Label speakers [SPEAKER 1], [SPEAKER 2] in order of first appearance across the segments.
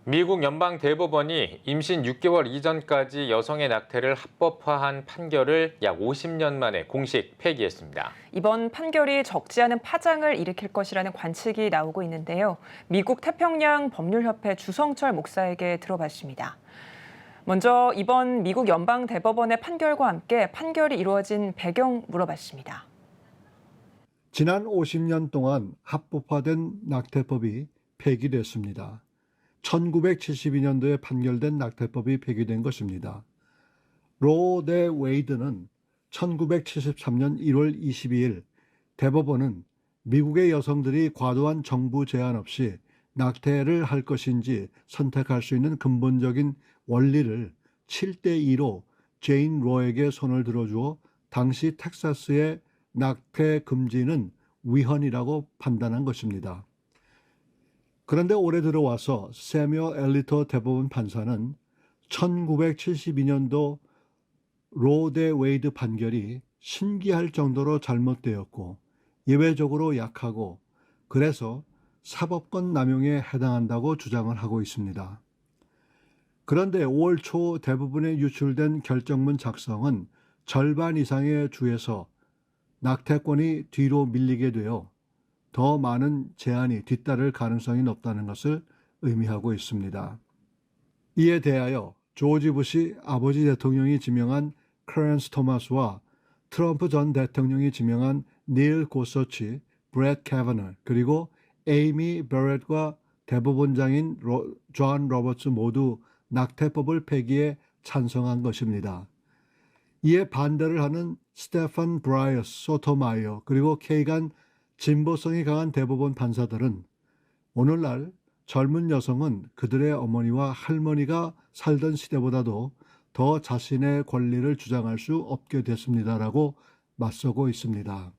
[SPEAKER 1] 미국 연방대법원이 임신 6개월 이전까지 여성의 낙태를 합법화한 판결을 약 50년 만에 공식 폐기했습니다.
[SPEAKER 2] 이번 판결이 적지 않은 파장을 일으킬 것이라는 관측이 나오고 있는데요. 미국 태평양 법률협회 주성철 목사에게 들어봤습니다. 먼저 이번 미국 연방대법원의 판결과 함께 판결이 이루어진 배경 물어봤습니다.
[SPEAKER 3] 지난 50년 동안 합법화된 낙태법이 폐기됐습니다. 1972년도에 판결된 낙태법이 폐기된 것입니다. 로 대 웨이드는 1973년 1월 22일 대법원은 미국의 여성들이 과도한 정부 제한 없이 낙태를 할 것인지 선택할 수 있는 근본적인 원리를 7대2로 제인 로에게 손을 들어주어 당시 텍사스의 낙태 금지는 위헌이라고 판단한 것입니다. 그런데 올해 들어와서 세뮤얼 엘리터 대법원 판사는 1972년도 로 대 웨이드 판결이 신기할 정도로 잘못되었고 예외적으로 약하고 그래서 사법권 남용에 해당한다고 주장을 하고 있습니다. 그런데 5월 초 대부분에 유출된 결정문 작성은 절반 이상의 주에서 낙태권이 뒤로 밀리게 되어 더 많은 제한이 뒤따를 가능성이 높다는 것을 의미하고 있습니다. 이에 대하여 조지 부시 아버지 대통령이 지명한 클래런스 토마스와 트럼프 전 대통령이 지명한 닐 고서치, 브렛 캐버너 그리고 에이미 베렛과 대법원장인 존 로버츠 모두 낙태법을 폐기에 찬성한 것입니다. 이에 반대를 하는 스테판 브라이어스 소토마이어 그리고 케이간 진보성이 강한 대법원 판사들은 오늘날 젊은 여성은 그들의 어머니와 할머니가 살던 시대보다도 더 자신의 권리를 주장할 수 없게 됐습니다라고 맞서고 있습니다.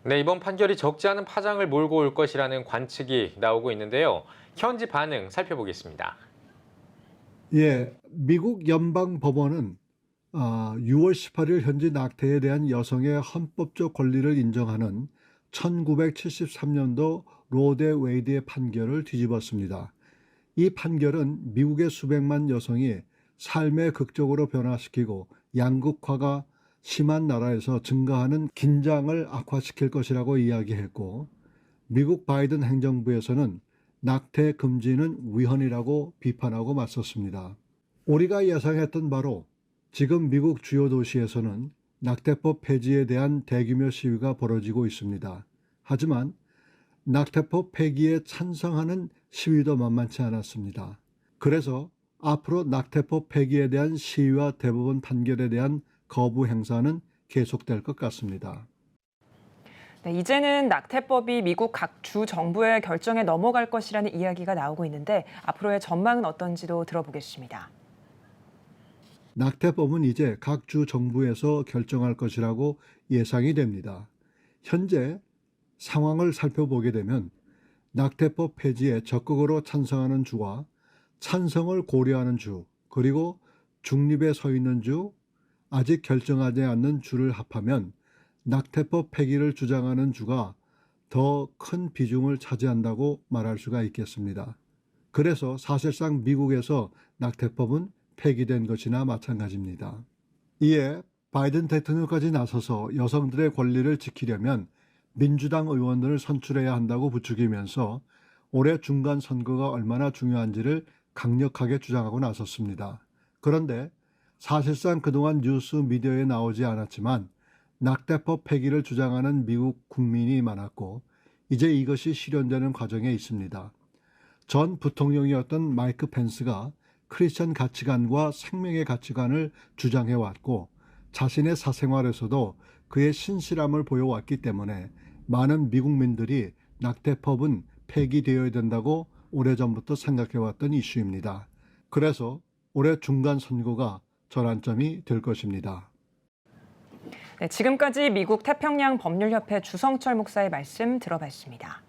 [SPEAKER 1] 네, 이번 판결이 적지 않은 파장을 몰고 올 것이라는 관측이 나오고 있는데요. 현지 반응 살펴보겠습니다.
[SPEAKER 3] 예, 미국 연방법원은 6월 18일 현지 낙태에 대한 여성의 헌법적 권리를 인정하는 1973년도 로 대 웨이드의 판결을 뒤집었습니다. 이 판결은 미국의 수백만 여성이 삶의 극적으로 변화시키고 양극화가 심한 나라에서 증가하는 긴장을 악화시킬 것이라고 이야기했고 미국 바이든 행정부에서는 낙태 금지는 위헌이라고 비판하고 맞섰습니다. 우리가 예상했던 바로 지금 미국 주요 도시에서는 낙태법 폐지에 대한 대규모 시위가 벌어지고 있습니다. 하지만 낙태법 폐기에 찬성하는 시위도 만만치 않았습니다. 그래서 앞으로 낙태법 폐기에 대한 시위와 대법원 판결에 대한 거부 행사는 계속될 것 같습니다.
[SPEAKER 2] 네, 이제는 낙태법이 미국 각 주 정부의 결정에 넘어갈 것이라는 이야기가 나오고 있는데 앞으로의 전망은 어떤지도 들어보겠습니다.
[SPEAKER 3] 낙태법은 이제 각 주 정부에서 결정할 것이라고 예상이 됩니다. 현재 상황을 살펴보게 되면 낙태법 폐지에 적극으로 찬성하는 주와 찬성을 고려하는 주, 그리고 중립에 서 있는 주, 아직 결정하지 않는 주를 합하면 낙태법 폐기를 주장하는 주가 더 큰 비중을 차지한다고 말할 수가 있겠습니다. 그래서 사실상 미국에서 낙태법은 폐기된 것이나 마찬가지입니다. 이에 바이든 대통령까지 나서서 여성들의 권리를 지키려면 민주당 의원들을 선출해야 한다고 부추기면서 올해 중간 선거가 얼마나 중요한지를 강력하게 주장하고 나섰습니다. 그런데 사실상 그동안 뉴스 미디어에 나오지 않았지만 낙태법 폐기를 주장하는 미국 국민이 많았고 이제 이것이 실현되는 과정에 있습니다. 전 부통령이었던 마이크 펜스가 크리스천 가치관과 생명의 가치관을 주장해왔고 자신의 사생활에서도 그의 신실함을 보여왔기 때문에 많은 미국민들이 낙태법은 폐기되어야 된다고 오래전부터 생각해왔던 이슈입니다. 그래서 올해 중간 선거가 전환점이 될 것입니다.
[SPEAKER 2] 네, 지금까지 미국 태평양 법률협회 주성철 목사의 말씀 들어봤습니다.